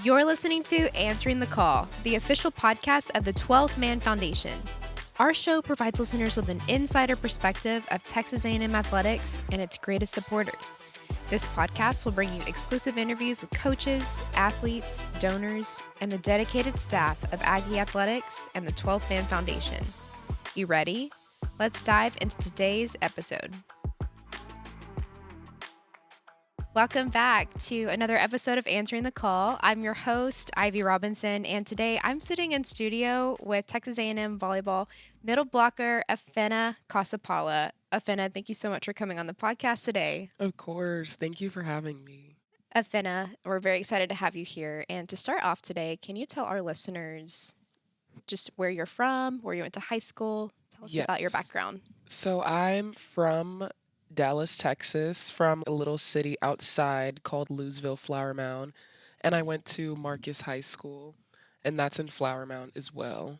You're listening to Answering the Call, the official podcast of the 12th Man Foundation. Our show provides listeners with an insider perspective of Texas A&M athletics and its greatest supporters. This podcast will bring you exclusive interviews with coaches, athletes, donors, and the dedicated staff of Aggie Athletics and the 12th Man Foundation. You ready? Let's dive into today's episode. Welcome back to another episode of Answering the Call. I'm your host, Ivy Robinson, and today I'm sitting in studio with Texas A&M Volleyball middle blocker Ifenna Cos-Okpalla. Ifenna, thank you so much for coming on the podcast today. Of course. Thank you for having me. Ifenna, we're very excited to have you here. And to start off today, can you tell our listeners just where you're from, where you went to high school? Tell us about your Yes. background. So I'm from Dallas, Texas, from a little city outside called Louisville, Flower Mound. And I went to Marcus High School, and that's in Flower Mound as well.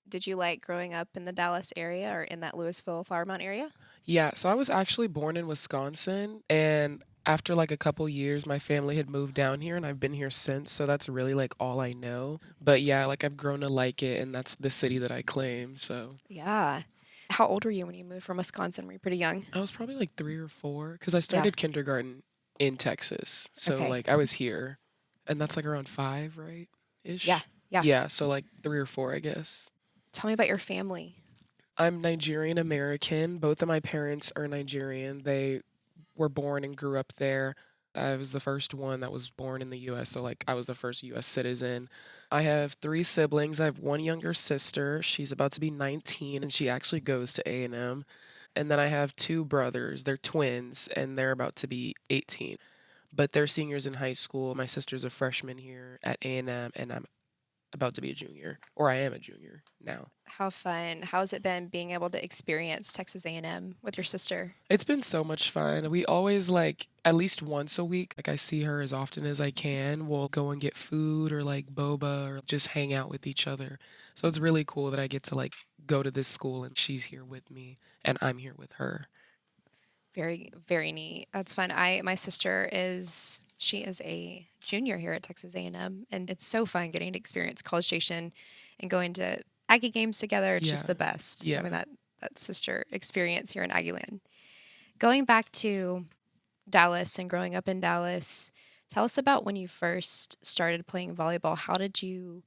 Did you like growing up in the Dallas area or in that Louisville, Flower Mound area? Yeah, so I was actually born in Wisconsin, and after like a couple years, my family had moved down here, and I've been here since. So that's really like all I know. But yeah, like I've grown to like it, and that's the city that I claim. So Yeah. How old were you when you moved from Wisconsin? Were you pretty young? I was probably like 3 or 4 because I started kindergarten in Texas. So Okay. like I was here, and that's like around 5, right? Ish. Yeah. Yeah. So like 3 or 4, I guess. Tell me about your family. I'm Nigerian American. Both of my parents are Nigerian. They were born and grew up there. I was the first one that was born in the US, so like I was the first US citizen. I have 3 siblings. I have one younger sister. She's about to be 19 and she actually goes to A&M. And then I have 2 brothers. They're twins and they're about to be 18. But they're seniors in high school. My sister's a freshman here at A&M and I'm about to be a junior, or I am a junior now. How fun. How has it been being able to experience Texas A&M with your sister? It's been so much fun. We always like at least once a week, like I see her as often as I can. We'll go and get food or like boba or just hang out with each other. So it's really cool that I get to like go to this school and she's here with me and I'm here with her. Very, very neat. That's fun. My sister she is a junior here at Texas A&M, and it's so fun getting to experience College Station and going to Aggie games together. It's just Yeah. the best. Yeah. Having that sister experience here in Aggieland. Going back to Dallas and growing up in Dallas, tell us about when you first started playing volleyball. How did you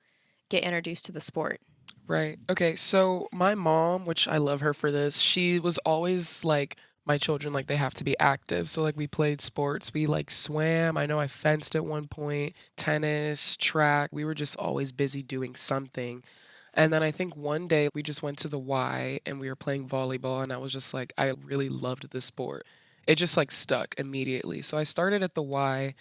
get introduced to the sport? Right. Okay. So my mom, which I love her for this, she was always like, my children, like, they have to be active. So, like, we played sports. We, like, swam. I know I fenced at one point, tennis, track. We were just always busy doing something. And then I think one day we just went to the Y and we were playing volleyball. And I was just like, I really loved the sport. It just, like, stuck immediately. So I started at the Y,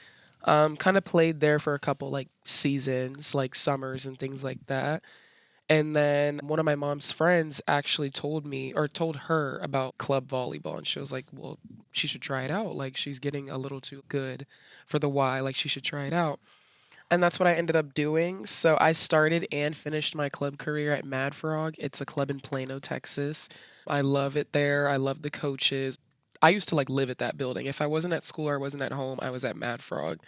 kind of played there for a couple, like, seasons, like, summers and things like that. And then one of my mom's friends actually told me or told her about club volleyball. And she was like, well, she should try it out. Like, she's getting a little too good for the Y. Like, she should try it out. And that's what I ended up doing. So I started and finished my club career at Mad Frog. It's a club in Plano, Texas. I love it there. I love the coaches. I used to like live at that building. If I wasn't at school or I wasn't at home, I was at Mad Frog.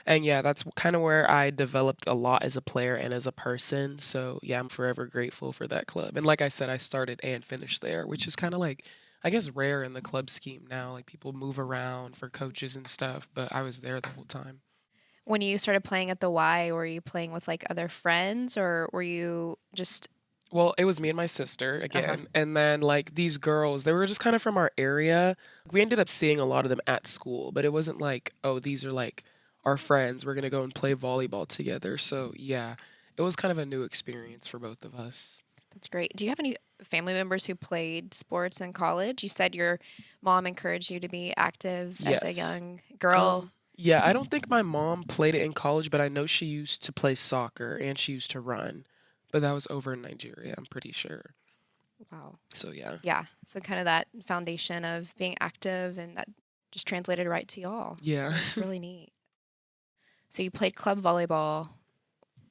And yeah, that's kind of where I developed a lot as a player and as a person. So yeah, I'm forever grateful for that club. And like I said, I started and finished there, which is kind of like, I guess, rare in the club scheme now. Like people move around for coaches and stuff, but I was there the whole time. When you started playing at the Y, were you playing with like other friends or were you just Well, it was me and my sister again. And then like these girls, they were just kind of from our area. We ended up seeing a lot of them at school, but it wasn't like, oh, these are like our friends. We're going to go and play volleyball together. So yeah, it was kind of a new experience for both of us. That's great. Do you have any family members who played sports in college? You said your mom encouraged you to be active as a Yes. young girl. Yeah, I don't think my mom played it in college, but I know she used to play soccer and she used to run. But that was over in Nigeria, I'm pretty sure. Wow. So yeah. Yeah. So kind of that foundation of being active and that just translated right to y'all. Yeah. So it's really neat. So you played club volleyball.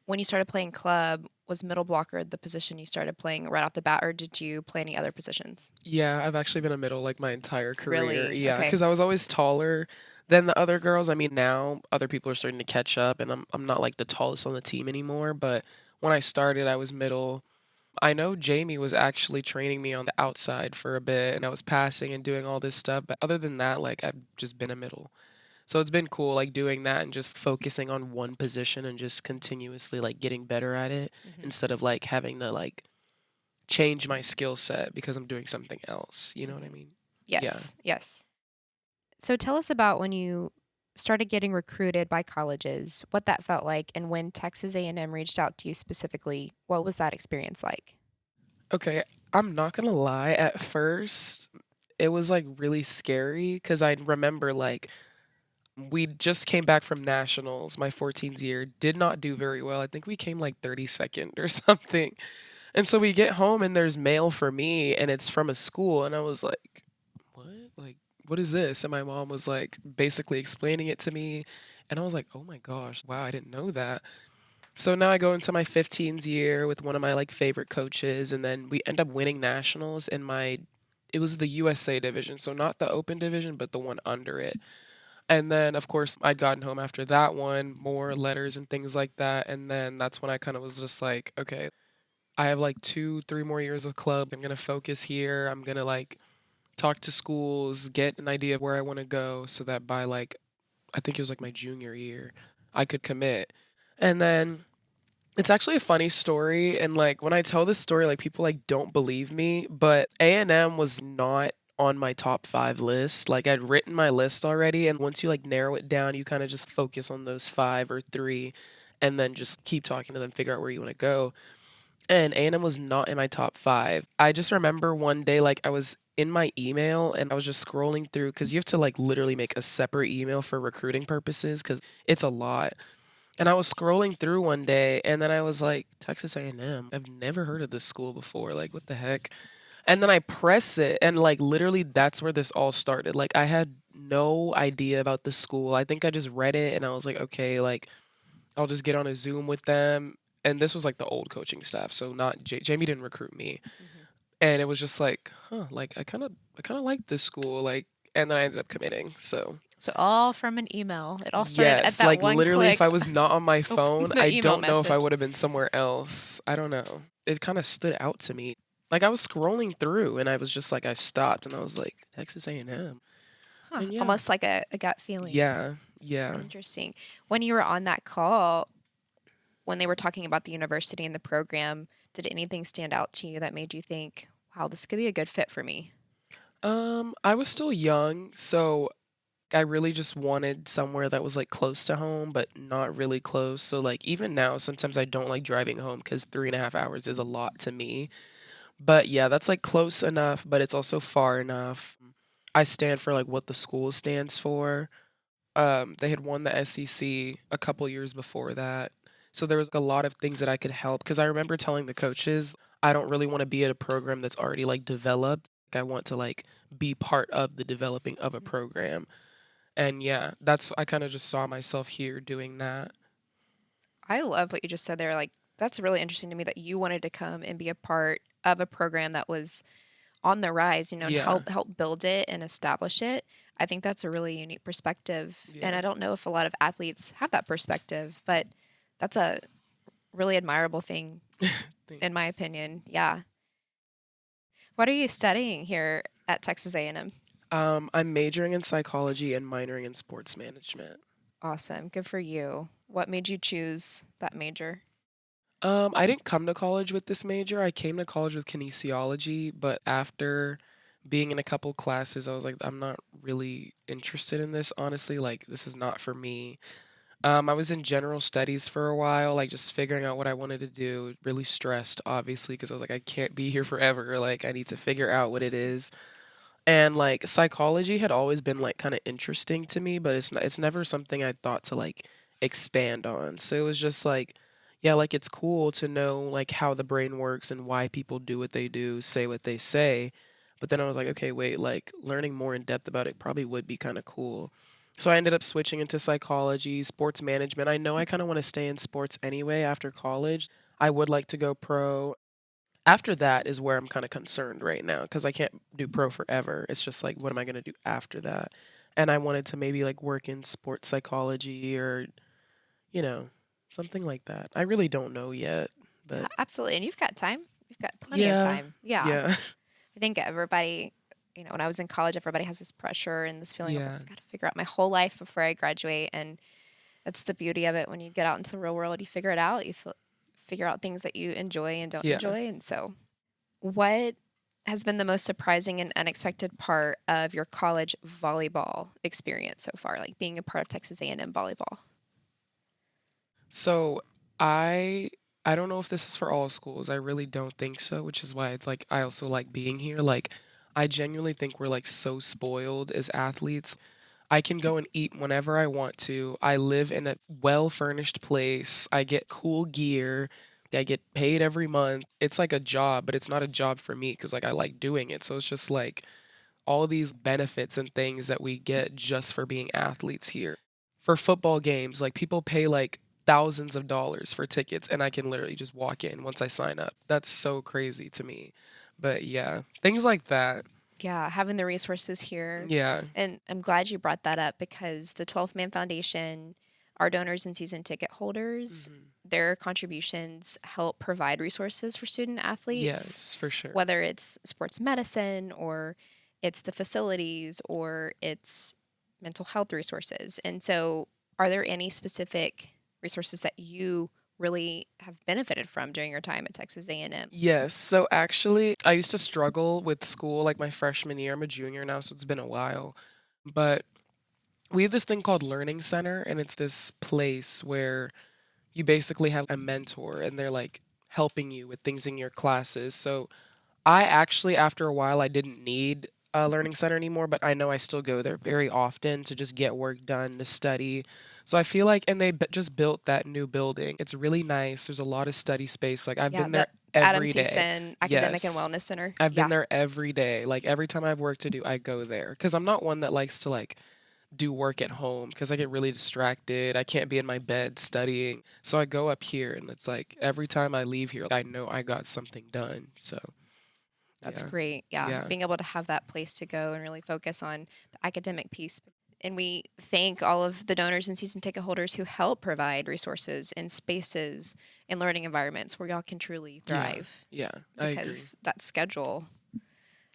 When you started playing club, was middle blocker the position you started playing right off the bat, or did you play any other positions? Yeah, I've actually been a middle like my entire career. Really? Yeah, Okay. because I was always taller. than the other girls. I mean, now other people are starting to catch up, and I'm not like the tallest on the team anymore. But when I started, I was middle. I know Jamie was actually training me on the outside for a bit, and I was passing and doing all this stuff. But other than that, like I've just been a middle. So it's been cool, like doing that and just focusing on one position and just continuously like getting better at it Hmm. instead of like having to like change my skill set because I'm doing something else. You know what I Hmm. mean? Yeah. Yes, yes. So tell us about when you started getting recruited by colleges, what that felt like, and when Texas A&M reached out to you specifically, what was that experience like? Okay, I'm not gonna lie. At first, it was like really scary because I remember like we just came back from nationals, my 14th year, did not do very well. I think we came like 32nd or something. And so we get home and there's mail for me and it's from a school. And I was like, what? Like, what is this? And my mom was like basically explaining it to me. And I was like, oh my gosh, wow, I didn't know that. So now I go into my 15th year with one of my like favorite coaches. And then we end up winning nationals in it was the USA division. So not the open division, but the one under it. And then, of course, I'd gotten home after that one, more letters and things like that. And then that's when I kind of was just like, okay, I have like 2, 3 more years of club. I'm going to focus here. I'm going to like talk to schools, get an idea of where I want to go so that by like, I think it was like my junior year, I could commit. And then it's actually a funny story. And like when I tell this story, like people like don't believe me, but A&M was not on my top 5 list. Like I'd written my list already. And once you like narrow it down, you kind of just focus on those 5 or 3 and then just keep talking to them, figure out where you want to go. And A&M was not in my top 5. I just remember one day, like I was in my email and I was just scrolling through because you have to like literally make a separate email for recruiting purposes because it's a lot. And I was scrolling through one day and then I was like, Texas A&M. I've never heard of this school before. Like, what the heck? And then I press it and like literally that's where this all started. Like I had no idea about the school. I think I just read it and I was like, okay, like I'll just get on a Zoom with them. And this was like the old coaching staff, so not Jamie didn't recruit me. Hmm. And it was just like, huh, like I kind of like this school, like, and then I ended up committing. So So all from an email. It all started at yes, that like one literally, if I click, was not on my opening phone, the I email don't know if I message. would have been somewhere else. I don't know. It kind of stood out to me. Like I was scrolling through, and I was just like, I stopped, and I was like, Texas A&M, and M, Huh, and yeah, almost like a gut feeling. yeah, yeah. Interesting. When you were on that call, when they were talking about the university and the program, did anything stand out to you that made you think, wow, this could be a good fit for me? I was still young, so I really just wanted somewhere that was like close to home, but not really close. So like even now, sometimes I don't like driving home because 3.5 hours is a lot to me. But yeah, that's like close enough, but it's also far enough. I stand for like what the school stands for. They had won the SEC a couple years before that. So there was a lot of things that I could help because I remember telling the coaches, I don't really want to be at a program that's already like developed. Like, I want to like be part of the developing of a program. And yeah, that's I kind of just saw myself here doing that. I love what you just said there. Like, that's really interesting to me that you wanted to come and be a part of a program that was on the rise, and Yeah. help build it and establish it. I think that's a really unique perspective. And Yeah. I don't know if a lot of athletes have that perspective, but that's a really admirable thing in my Thanks. opinion. Yeah. What are you studying here at Texas A&M? I'm majoring in psychology and minoring in sports management. Awesome. Good for you. What made you choose that major? I didn't come to college with this major. I came to college with kinesiology, but after being in a couple classes, I was like, I'm not really interested in this, honestly. Like, this is not for me. I was in general studies for a while, like just figuring out what I wanted to do. Really stressed, obviously, because I was like, I can't be here forever. Like, I need to figure out what it is. And like psychology had always been like kind of interesting to me, but it's never something I thought to like expand on. So it was just like, yeah, like it's cool to know like how the brain works and why people do what they do, say what they say. But then I was like, okay, wait, like learning more in depth about it probably would be kind of cool. So I ended up switching into psychology, sports management. I know I kind of want to stay in sports anyway after college. I would like to go pro. After that is where I'm kind of concerned right now because I can't do pro forever. It's just like, what am I going to do after that? and I wanted to maybe like work in sports psychology or, you know, something like that. I really don't know yet, Yeah, but absolutely. And you've got time. You've got plenty of yeah, time. Yeah. yeah, I think everybody, when I was in college, everybody has this pressure and this feeling of like, yeah, I've got to figure out my whole life before I graduate. And that's the beauty of it. When you get out into the real world, you figure it out. Figure out things that you enjoy and don't yeah. enjoy. And so, what has been the most surprising and unexpected part of your college volleyball experience so far, like being a part of Texas A&M volleyball? So I I don't know if this is for all schools. I really don't think so, which is why it's like I also like being here. Like I genuinely think we're like so spoiled as athletes. I can go and eat whenever I want to. I live in a well-furnished place. I get cool gear. I get paid every month. It's like a job, but it's not a job for me because like I like doing it. So it's just like all these benefits and things that we get just for being athletes here. For football games, like people pay like thousands of dollars for tickets and I can literally just walk in once I sign up. That's so crazy to me. But yeah, things like that. Yeah, having the resources here. Yeah. And I'm glad you brought that up because the 12th Man Foundation, our donors and season ticket holders, Hmm. their contributions help provide resources for student athletes, Yes, for sure. whether it's sports medicine or it's the facilities or it's mental health resources. And so, are there any specific resources that you really have benefited from during your time at Texas A&M? Yes. So actually, I used to struggle with school like my freshman year. I'm a junior now, so it's been a while. But we have this thing called Learning Center, and it's this place where you basically have a mentor and they're like helping you with things in your classes. So I actually, after a while, I didn't need a learning center anymore, but I know I still go there very often to just get work done, to study. So I feel like, and just built that new building. It's really nice. There's a lot of study space. Like I've Yeah, been there the Adam every day. Season Academic and Yes. Wellness Center. I've been Yeah, there every day. Like every time I have work to do, I go there. Because I'm not one that likes to like do work at home because I get really distracted. I can't be in my bed studying. So I go up here and it's like every time I leave here, I know I got something done. So that's yeah. great. Yeah, Yeah. being able to have that place to go and really focus on the academic piece. And we thank all of the donors and season ticket holders who help provide resources and spaces and learning environments where y'all can truly Yeah. thrive Yeah. I agree. because that schedule,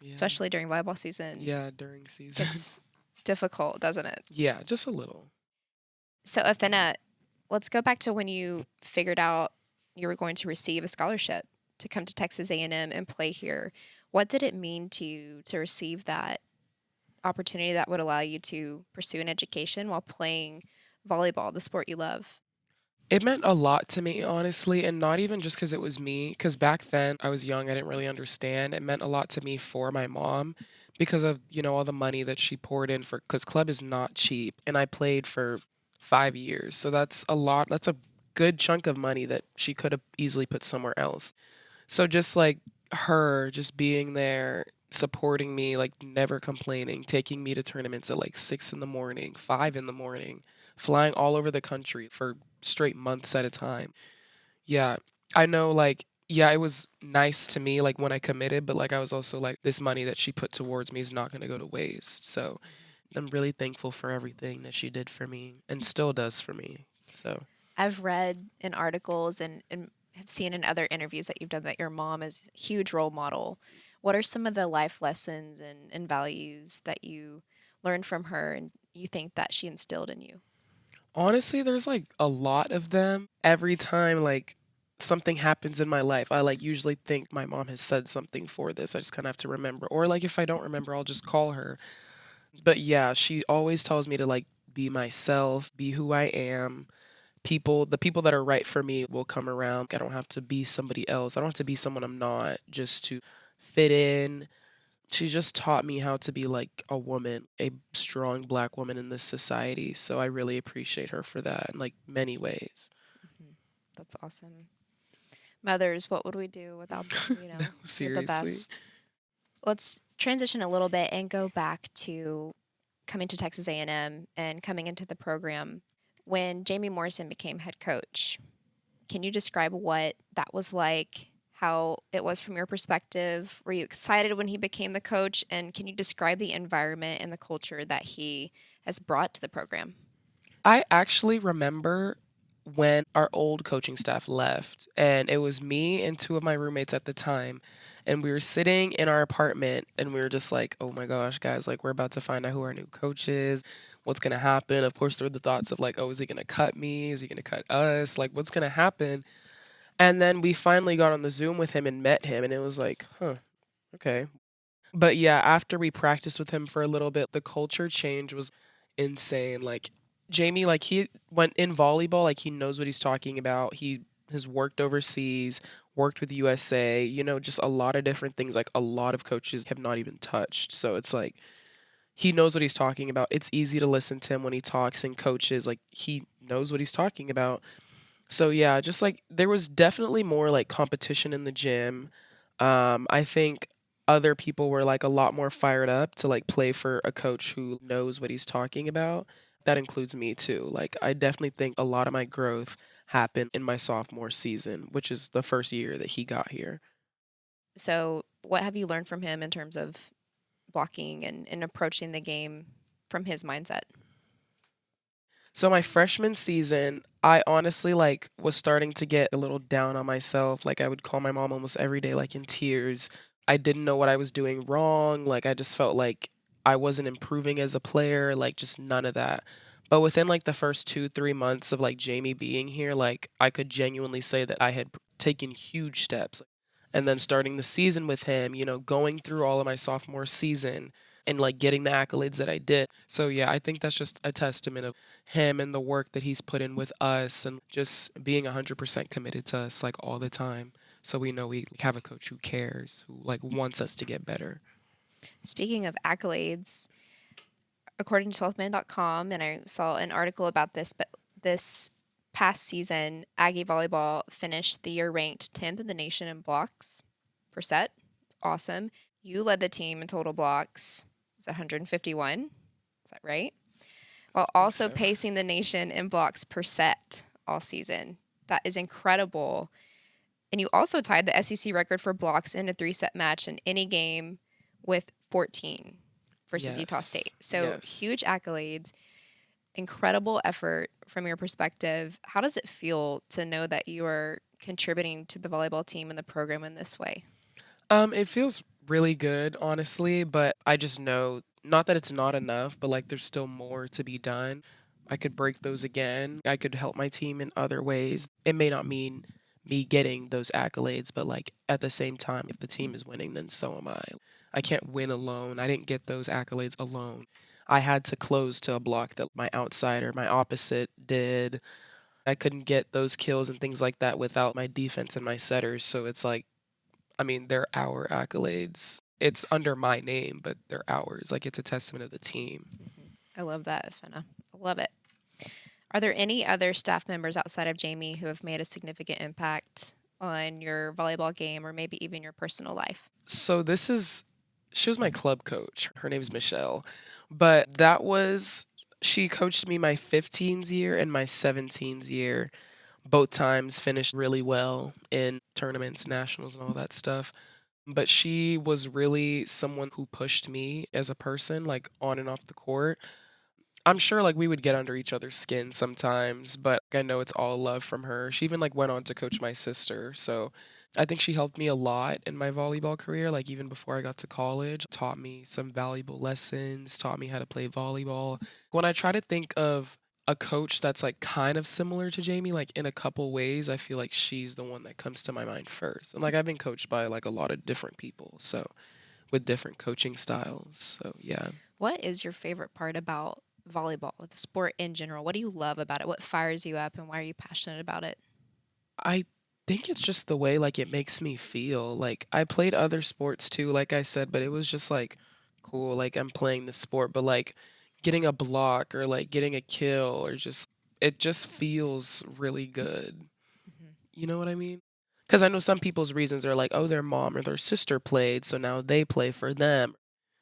Yeah. especially during volleyball season, Yeah. During season. gets difficult, doesn't it? Yeah. Just a little. So, Ifenna, let's go back to when you figured out you were going to receive a scholarship to come to Texas A&M and play here. What did it mean to you to receive that opportunity that would allow you to pursue an education while playing volleyball, the sport you love? It meant a lot to me, honestly, and not even just because it was me. Because back then I was young, I didn't really understand. It meant a lot to me for my mom because of, all the money that she poured in for, because club is not cheap. And I played for 5 years. So that's a lot. That's a good chunk of money that she could have easily put somewhere else. So just like her just being there, supporting me, like never complaining, taking me to tournaments at like 6 in the morning, 5 in the morning, flying all over the country for straight months at a time. Yeah. I know like yeah, it was nice to me like when I committed, but like I was also like this money that she put towards me is not going to go to waste. So I'm really thankful for everything that she did for me and still does for me. So I've read in articles and have seen in other interviews that you've done that your mom is a huge role model. What are some of the life lessons and values that you learned from her and you think that she instilled in you? honestly, there's like a lot of them. Every time like something happens in my life, I like usually think my mom has said something for this. I just kind of have to remember. Or like if I don't remember, I'll just call her. But yeah, she always tells me to like be myself, be who I am. The people that are right for me will come around. I don't have to be somebody else. I don't have to be someone I'm not just to fit in. She just taught me how to be like a woman, a strong black woman in this society. So I really appreciate her for that in like many ways. Mhm. That's awesome. Mothers, what would we do without them? No, You're the seriously. best. Let's transition a little bit and go back to coming to Texas A&M and coming into the program. When Jamie Morrison became head coach, can you describe what that was like? How it was from your perspective? Were you excited when he became the coach? And can you describe the environment and the culture that he has brought to the program? I actually remember when our old coaching staff left, and it was me and two of my roommates at the time. And we were sitting in our apartment, and we were just like, oh my gosh, guys, like, we're about to find out who our new coach is. What's going to happen? Of course, there were the thoughts of like, oh, is he going to cut me? Is he going to cut us? Like, what's going to happen? And then we finally got on the Zoom with him and met him, and it was like, huh, okay. But yeah, after we practiced with him for a little bit, the culture change was insane. Like Jamie, like he went in volleyball, like he knows what he's talking about. He has worked overseas, worked with USA, just a lot of different things like a lot of coaches have not even touched. So it's like he knows what he's talking about. It's easy to listen to him when he talks and coaches, like he knows what he's talking about. So yeah, just like there was definitely more like competition in the gym. I think other people were like a lot more fired up to like play for a coach who knows what he's talking about. That includes me too. Like I definitely think a lot of my growth happened in my sophomore season, which is the first year that he got here. So, what have you learned from him in terms of blocking and approaching the game from his mindset? So my freshman season, I honestly like was starting to get a little down on myself. Like I would call my mom almost every day like in tears. I didn't know what I was doing wrong. Like I just felt like I wasn't improving as a player, like just none of that. But within like the first 2, 3 months of like Jamie being here, like I could genuinely say that I had taken huge steps. And then starting the season with him, going through all of my sophomore season and like getting the accolades that I did. So yeah, I think that's just a testament of him and the work that he's put in with us and just being 100% committed to us like all the time. So we know we have a coach who cares, who like wants us to get better. Speaking of accolades, according to 12man.com, and I saw an article about this, but this past season, Aggie Volleyball finished the year ranked 10th in the nation in blocks per set. Awesome. You led the team in total blocks. Was that 151? Is that right? While I think also so. pacing the nation in blocks per set all season. That is incredible. And you also tied the SEC record for blocks in a 3-set match in any game with 14 versus Utah State. So Yes. huge accolades, incredible effort from your perspective. How does it feel to know that you are contributing to the volleyball team and the program in this way? It feels really good, honestly, but I just know not that it's not enough, but like there's still more to be done. I could break those again. I could help my team in other ways. It may not mean me getting those accolades, but like at the same time, if the team is winning, then so am I. I can't win alone. I didn't get those accolades alone. I had to close to a block that my outsider, my opposite, did. I couldn't get those kills and things like that without my defense and my setters. So it's like, I mean, they're our accolades. It's under my name, but they're ours. Like it's a testament of the team. I love that, Ifenna. I love it. Are there any other staff members outside of Jamie who have made a significant impact on your volleyball game or maybe even your personal life? So she was my club coach. Her name's Michelle. But she coached me my 15s year and my 17s year. Both times finished really well in tournaments, nationals, and all that stuff. But she was really someone who pushed me as a person, like on and off the court. I'm sure like we would get under each other's skin sometimes, but I know it's all love from her. She even like went on to coach my sister. So I think she helped me a lot in my volleyball career, like even before I got to college, taught me some valuable lessons, taught me how to play volleyball. When I try to think of a coach that's like kind of similar to Jamie, like in a couple ways, I feel like she's the one that comes to my mind first. And like I've been coached by like a lot of different people, so with different coaching styles. So yeah. What is your favorite part about volleyball, the sport in general? What do you love about it? What fires you up and why are you passionate about it? I think it's just the way like it makes me feel. Like I played other sports too, like I said, but it was just like cool, like I'm playing the sport, but like getting a block or like getting a kill or just it just feels really good. Mhm. You know what I mean? Cuz I know some people's reasons are like, oh, their mom or their sister played, so now they play for them.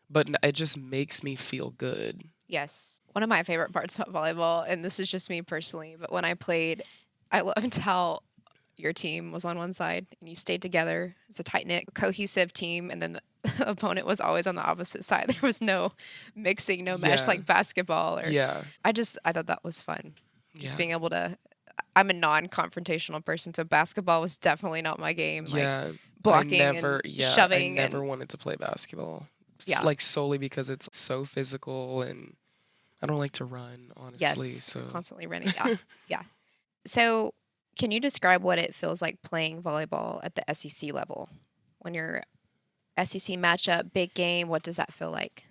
But it just makes me feel good. Yes. One of my favorite parts about volleyball, and this is just me personally, but when I played, I loved how your team was on one side and you stayed together as a tight knit, cohesive team. And then opponent was always on the opposite side. There was no mixing, no mesh Yeah. like basketball or Yeah. I thought that was fun. Just Yeah. being able to I'm a non-confrontational person, so basketball was definitely not my game. Like Yeah. blocking and I shoving never and wanted to play basketball. It's yeah. like solely because it's so physical and I don't like to run, honestly. Yes, So constantly running. Yeah. Yeah. So, can you describe what it feels like playing volleyball at the SEC level? When you're SEC matchup, big game, what does that feel like?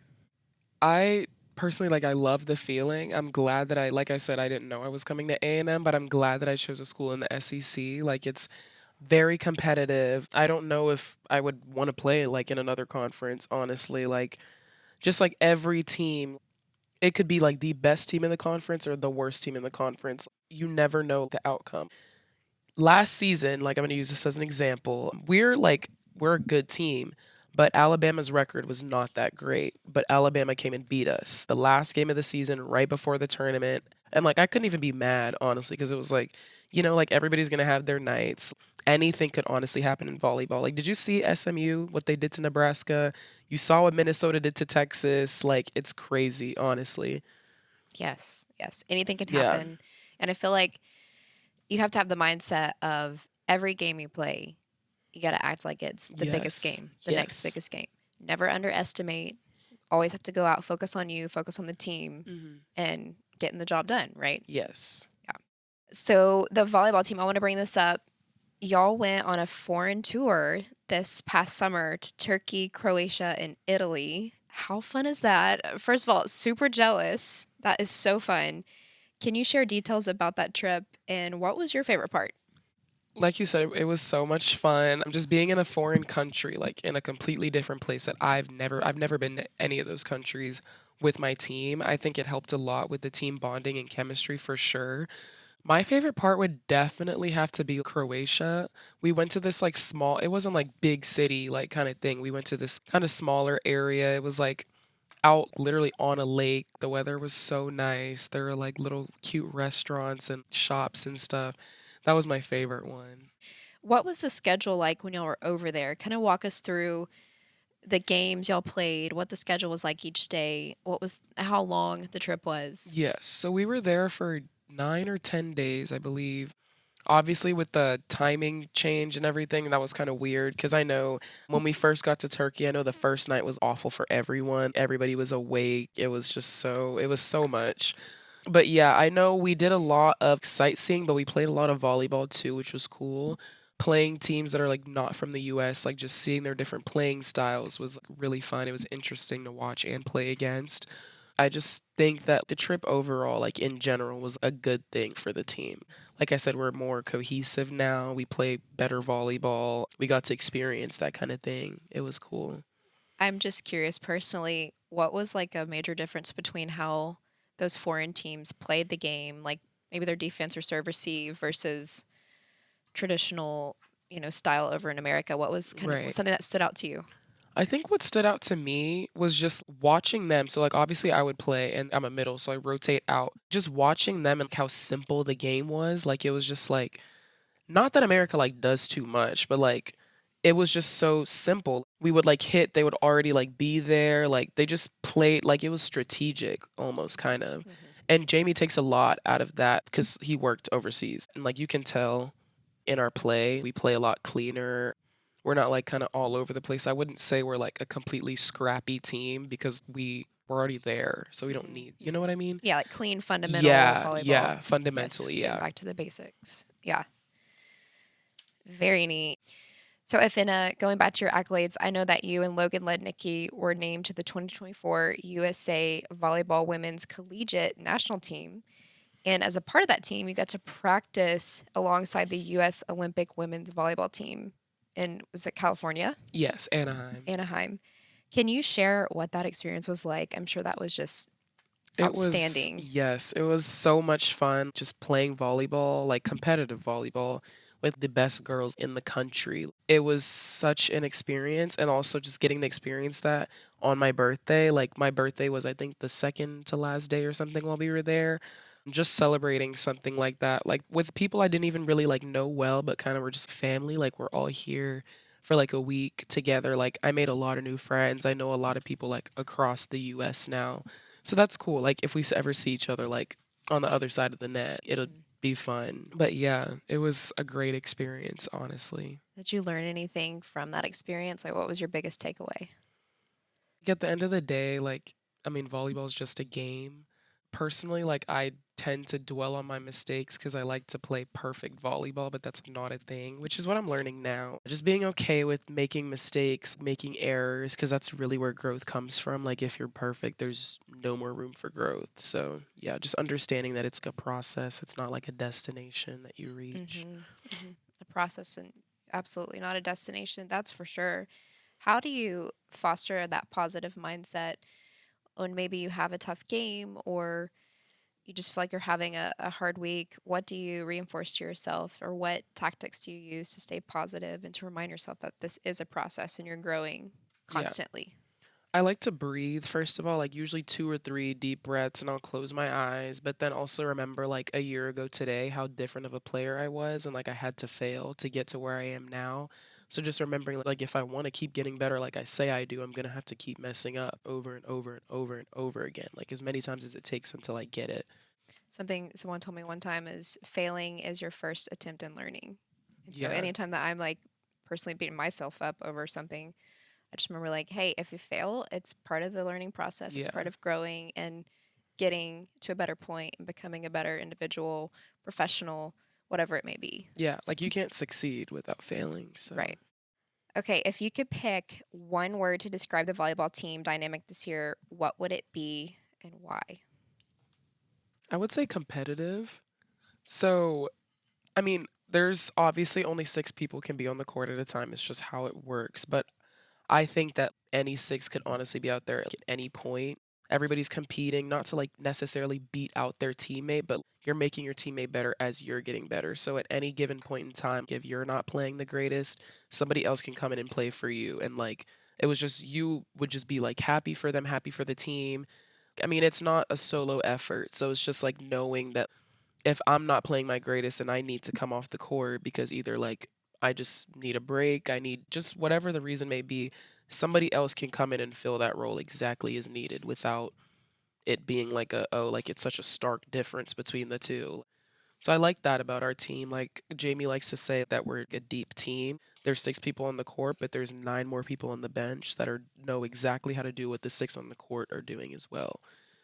I personally I love the feeling. I'm glad that like I said, I didn't know I was coming to A&M, but I'm glad that I chose a school in the SEC. Like it's very competitive. I don't know if I would want to play like in another conference, honestly. Like just like every team, it could be like the best team in the conference or the worst team in the conference. You never know the outcome. Last season, like I'm going to use this as an example, we're a good team, but Alabama's record was not that great. But Alabama came and beat us the last game of the season right before the tournament. And like I couldn't even be mad, honestly, because it was like, like everybody's going to have their nights. Anything could honestly happen in volleyball. Like, did you see SMU, what they did to Nebraska? You saw what Minnesota did to Texas. Like, it's crazy, honestly. Yes. Yes. Anything can Yeah. happen. And I feel like you have to have the mindset of every game you play, you got to act like it's the biggest Yes. game, the next Yes. biggest game. Never underestimate. Always have to go out, focus on you, focus on the team, and getting the job done, right? Yes. Yeah. So, the volleyball team, I want to bring this up. Y'all went on a foreign tour this past summer to Turkey, Croatia, and Italy. How fun is that? First of all, super jealous. That is so fun. Can you share details about that trip and what was your favorite part? Like you said, it was so much fun. I'm just being in a foreign country, like in a completely different place that I've never been to any of those countries with my team. I think it helped a lot with the team bonding and chemistry for sure. My favorite part would definitely have to be Croatia. We went to this like small, it wasn't like big city like kind of thing. We went to this kind of smaller area. It was like out literally on a lake. The weather was so nice. There were like little cute restaurants and shops and stuff. That was my favorite one. What was the schedule like when y'all were over there? Kind of walk us through the games y'all played, what the schedule was like each day, how long the trip was. Yes. So we were there for 9 or 10 days, I believe. Obviously, with the timing change and everything, that was kind of weird because I know when we first got to Turkey, I know the first night was awful for everyone. Everybody was awake. It was so much. But yeah, I know we did a lot of sightseeing, but we played a lot of volleyball too, which was cool. Playing teams that are like not from the US, like just seeing their different playing styles was like, really fun. It was interesting to watch and play against. I just think that the trip overall, like in general, was a good thing for the team. Like I said, we're more cohesive now. We play better volleyball. We got to experience that kind of thing. It was cool. I'm just curious personally, what was like a major difference between how those foreign teams played the game, like maybe their defense or serve receive versus traditional, style over in America? What was kind of Right. something that stood out to you? I think what stood out to me was just watching them. So, like, obviously, I would play and I'm a middle, so I rotate out. Just watching them and how simple the game was. Like, it was just like, not that America, like, does too much, but like, it was just so simple. We would like hit, they would already like be there. Like, they just played, like, it was strategic almost kind of. And Jamie takes a lot out of that because he worked overseas. And like, you can tell in our play, we play a lot cleaner. We're not like kind of all over the place. I wouldn't say we're like a completely scrappy team because we're already there. So we don't need, you know what I mean? Yeah, like clean fundamental Yeah, volleyball. yeah, Yes, fundamentally, getting yeah. back to the basics. Yeah, very neat. So, Ifenna, going back to your accolades, I know that you and Logan Lednicki were named to the 2024 USA Volleyball Women's Collegiate National Team. And as a part of that team, you got to practice alongside the U.S. Olympic Women's Volleyball Team in, was it California? Yes, Anaheim. Anaheim. Can you share what that experience was like? I'm sure that was just It was, outstanding. yes, it was so much fun just playing volleyball, like competitive volleyball with the best girls in the country. It was such an experience and also just getting to experience that on my birthday. Like my birthday was I think the second to last day or something while we were there. Just celebrating something like that, like with people I didn't even really like know well, but kind of were just family. Like we're all here for like a week together, like I made a lot of new friends. I know a lot of people like across the US now. So that's cool. Like if we ever see each other like on the other side of the net, it'll Mhm. be fun. But yeah, it was a great experience, honestly. Did you learn anything from that experience? Like, what was your biggest takeaway? At the end of the day, like, I mean, volleyball is just a game. Personally, like, I tend to dwell on my mistakes because I like to play perfect volleyball, but that's not a thing, which is what I'm learning now. Just being okay with making mistakes, making errors, because that's really where growth comes from. Like, if you're perfect, there's no more room for growth. So, yeah, just understanding that it's a process, it's not like a destination that you reach. Mm-hmm. Mm-hmm. A process and absolutely not a destination. That's for sure. How do you foster that positive mindset when maybe you have a tough game or you just feel like you're having a hard week? What do you reinforce to yourself, or what tactics do you use to stay positive and to remind yourself that this is a process and you're growing Yeah. constantly? I like to breathe, first of all, like usually 2 or 3 deep breaths, and I'll close my eyes. But then also remember, like a year ago today, how different of a player I was, and like I had to fail to get to where I am now. So just remembering, like, if I want to keep getting better, like I say I do, I'm going to have to keep messing up over and over and over and over again, like as many times as it takes until I get it. Something someone told me one time is failing is your first attempt in learning. And so Yeah. anytime that I'm like personally beating myself up over something, I just remember like, hey, if you fail, it's part of the learning process. It's Yeah. part of growing and getting to a better point and becoming a better individual, professional, whatever it may be. Yeah. So, Like you can't succeed without failing. So right. Okay, if you could pick one word to describe the volleyball team dynamic this year, what would it be and why? I would say competitive. So I mean, there's obviously only 6 people can be on the court at a time. It's just how it works. But I think that any 6 could honestly be out there at any point. Everybody's competing, not to like necessarily beat out their teammate, but you're making your teammate better as you're getting better. So at any given point in time, if you're not playing the greatest, somebody else can come in and play for you. And like, it was just, you would just be like happy for them, happy for the team. I mean, it's not a solo effort. So it's just like knowing that if I'm not playing my greatest and I need to come off the court because either like I just need a break, I need just whatever the reason may be, somebody else can come in and fill that role exactly as needed without it being like a, oh, like it's such a stark difference between the two. So I like that about our team. Like Jamie likes to say that we're a deep team. There's 6 people on the court, but there's 9 more people on the bench that are know exactly how to do what the 6 on the court are doing as well.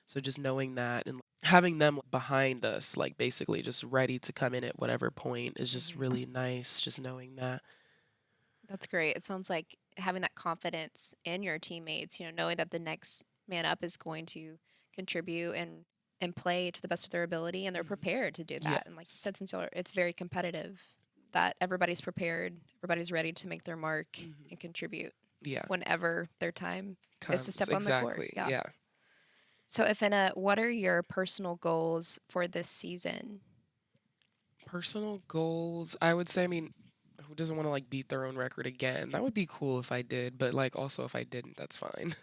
So just knowing that and having them behind us, like basically just ready to come in at whatever point is just Hmm. really nice. Just knowing that. That's great. It sounds like having that confidence in your teammates, knowing that the next man up is going to contribute and play to the best of their ability, and they're Mhm. prepared to do that. And like you Yes. said, it's very competitive, that everybody's prepared, everybody's ready to make their mark Hmm. and contribute Yeah. whenever their time is to Comes step on the court. exactly. Yeah. Yeah. So, Ifenna, what are your personal goals for this season? Personal goals, I would say, I mean, who doesn't want to like beat their own record again? That would be cool if I did, but like also if I didn't, that's fine.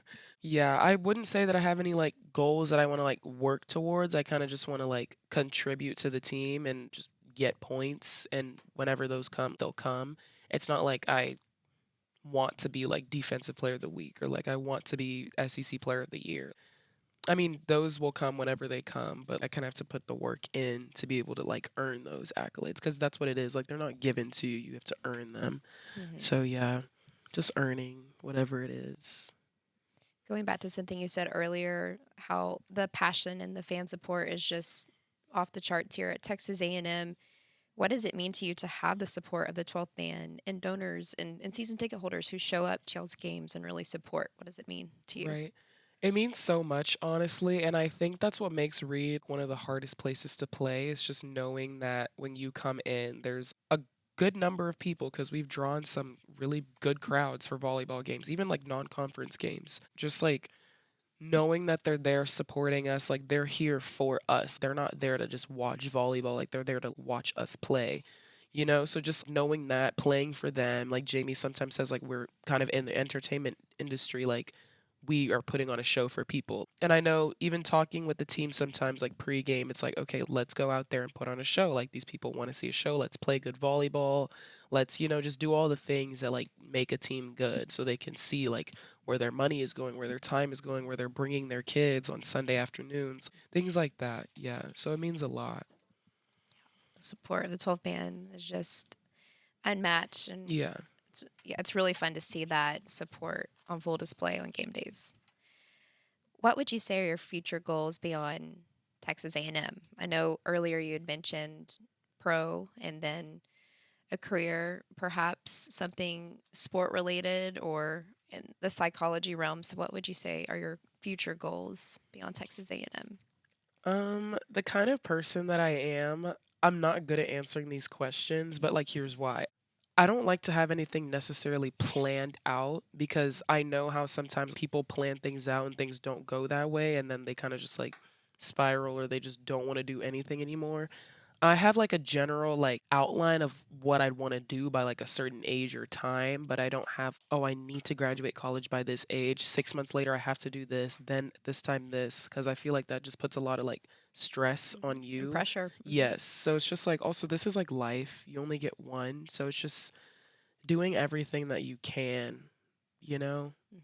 Yeah, I wouldn't say that I have any like goals that I want to like work towards. I kind of just want to like contribute to the team and just get points, and whenever those come, they'll come. It's not like I want to be like defensive player of the week or like I want to be SEC player of the year. I mean, those will come whenever they come, but I kind of have to put the work in to be able to like earn those accolades because that's what it is. Like they're not given to you, you have to earn them. Hmm. So yeah, just earning whatever it is. Going back to something you said earlier, how the passion and the fan support is just off the charts here at Texas A&M. What does it mean to you to have the support of the 12th man and donors and season ticket holders who show up to y'all's games and really support? What does it mean to you? Right. It means so much, honestly, and I think that's what makes Reed one of the hardest places to play is just knowing that when you come in, there's a good number of people because we've drawn some really good crowds for volleyball games, even like non-conference games. Just like knowing that they're there supporting us, like they're here for us. They're not there to just watch volleyball, like they're there to watch us play. So just knowing that, playing for them, like Jamie sometimes says, like we're kind of in the entertainment industry, like we are putting on a show for people. And I know even talking with the team sometimes, like pregame, it's like, okay, let's go out there and put on a show. Like these people want to see a show. Let's play good volleyball. Let's, just do all the things that like make a team good so they can see like where their money is going, where their time is going, where they're bringing their kids on Sunday afternoons, things like that. Yeah. So it means a lot. The support of the 12 man is just unmatched, and Yeah. it's really fun to see that support on full display on game days. What would you say are your future goals beyond Texas A&M? I know earlier you had mentioned pro and then a career, perhaps something sport related or in the psychology realm. So what would you say are your future goals beyond Texas A&M? The kind of person that I am, I'm not good at answering these questions, but like here's why. I don't like to have anything necessarily planned out because I know how sometimes people plan things out and things don't go that way and then they kind of just like spiral or they just don't want to do anything anymore. I have like a general like outline of what I'd want to do by like a certain age or time, but I don't have, oh, I need to graduate college by this age. 6 months later, I have to do this, then this time this, because I feel like that just puts a lot of like stress on And you. pressure. Yes. So it's just like, also, this is like life. You only get one. So it's just doing everything that you can,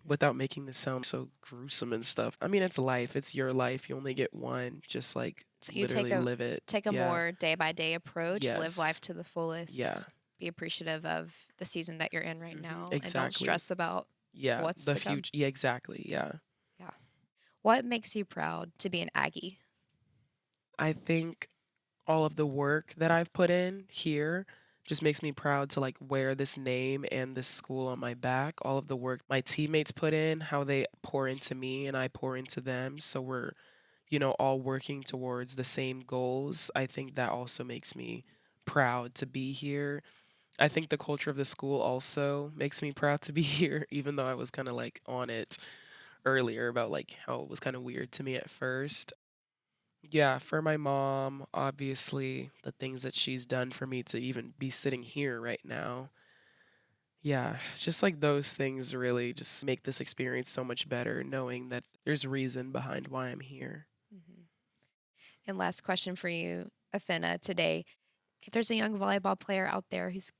without making this sound so gruesome and stuff. I mean, it's life. It's your life. You only get one. Just like So you literally live it. take a Yeah. more day by day approach, live Yes. life to the fullest. Yeah. Be appreciative of the season that you're in right now, and don't Exactly. stress about Yeah. what's The to come. future. Yeah, exactly. Yeah. Yeah. What makes you proud to be an Aggie? I think all of the work that I've put in here just makes me proud to like wear this name and this school on my back. All of the work my teammates put in, how they pour into me and I pour into them. So we're, all working towards the same goals. I think that also makes me proud to be here. I think the culture of the school also makes me proud to be here, even though I was kind of like on it earlier about like how it was kind of weird to me at first. Yeah, for my mom, obviously, the things that she's done for me to even be sitting here right now. Yeah, just like those things really just make this experience so much better, knowing that there's reason behind why I'm here. Mm-hmm. And last question for you, Ifenna, today. If there's a young volleyball player out there who's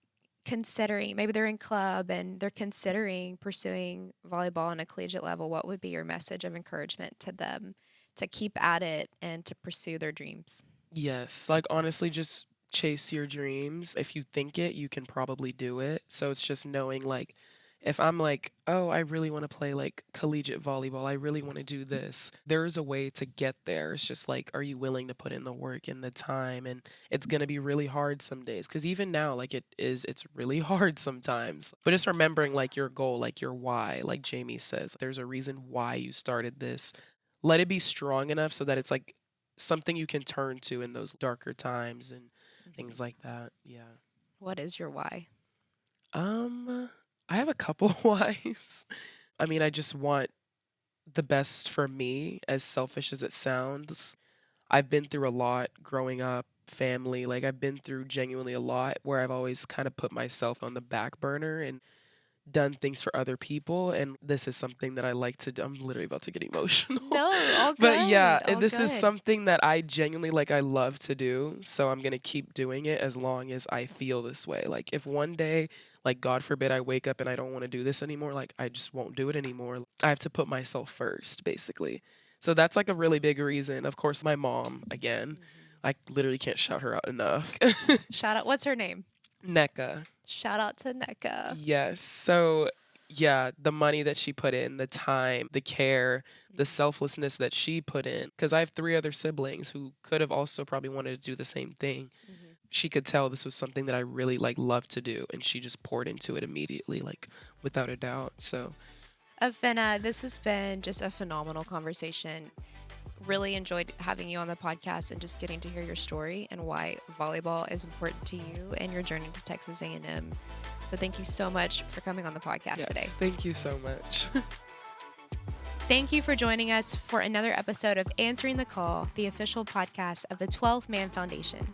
considering, maybe they're in club and they're considering pursuing volleyball on a collegiate level, what would be your message of encouragement to them to keep at it and to pursue their dreams? Yes, like honestly, just chase your dreams. If you think it, you can probably do it. So it's just knowing like if I'm like, oh, I really want to play like collegiate volleyball, I really want to do this. There is a way to get there. It's just like, are you willing to put in the work and the time? And it's going to be really hard some days. Because even now, like it's really hard sometimes. But just remembering like your goal, like your why, like Jamie says, there's a reason why you started this. Let it be strong enough so that it's like something you can turn to in those darker times and things like that. Yeah. What is your why? I have a couple whys. I mean, I just want the best for me, as selfish as it sounds. I've been through a lot growing up, family, like I've been through genuinely a lot where I've always kind of put myself on the back burner and done things for other people, and this is something that I like to do. I'm literally about to get emotional. No, all good. But yeah, all this is good. something that I genuinely like I love to do, so I'm going to keep doing it as long as I feel this way. Like if one day, like God forbid I wake up and I don't want to do this anymore, like I just won't do it anymore. I have to put myself first, basically. So that's like a really big reason. Of course, my mom, again, I literally can't shout her out enough. Shout out. What's her name? NECA. Shout out to NECA. Yes. So, yeah, the money that she put in, the time, the care, the selflessness that she put in. Because I have 3 other siblings who could have also probably wanted to do the same thing. She could tell this was something that I really like loved to do, and she just poured into it immediately, like without a doubt. So, Ifenna, this has been just a phenomenal conversation. Really enjoyed having you on the podcast and just getting to hear your story and why volleyball is important to you and your journey to Texas A&M. So thank you so much for coming on the podcast yes, today. thank you so much. Thank you for joining us for another episode of Answering the Call, the official podcast of the 12 Man Foundation.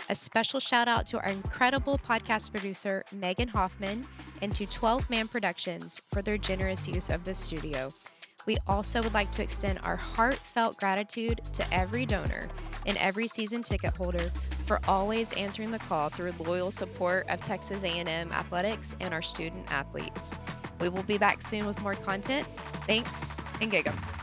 A special shout out to our incredible podcast producer, Megan Hoffman, and to 12 Man Productions for their generous use of this studio. We also would like to extend our heartfelt gratitude to every donor and every season ticket holder for always answering the call through loyal support of Texas A&M athletics and our student athletes. We will be back soon with more content. Thanks, and gig 'em.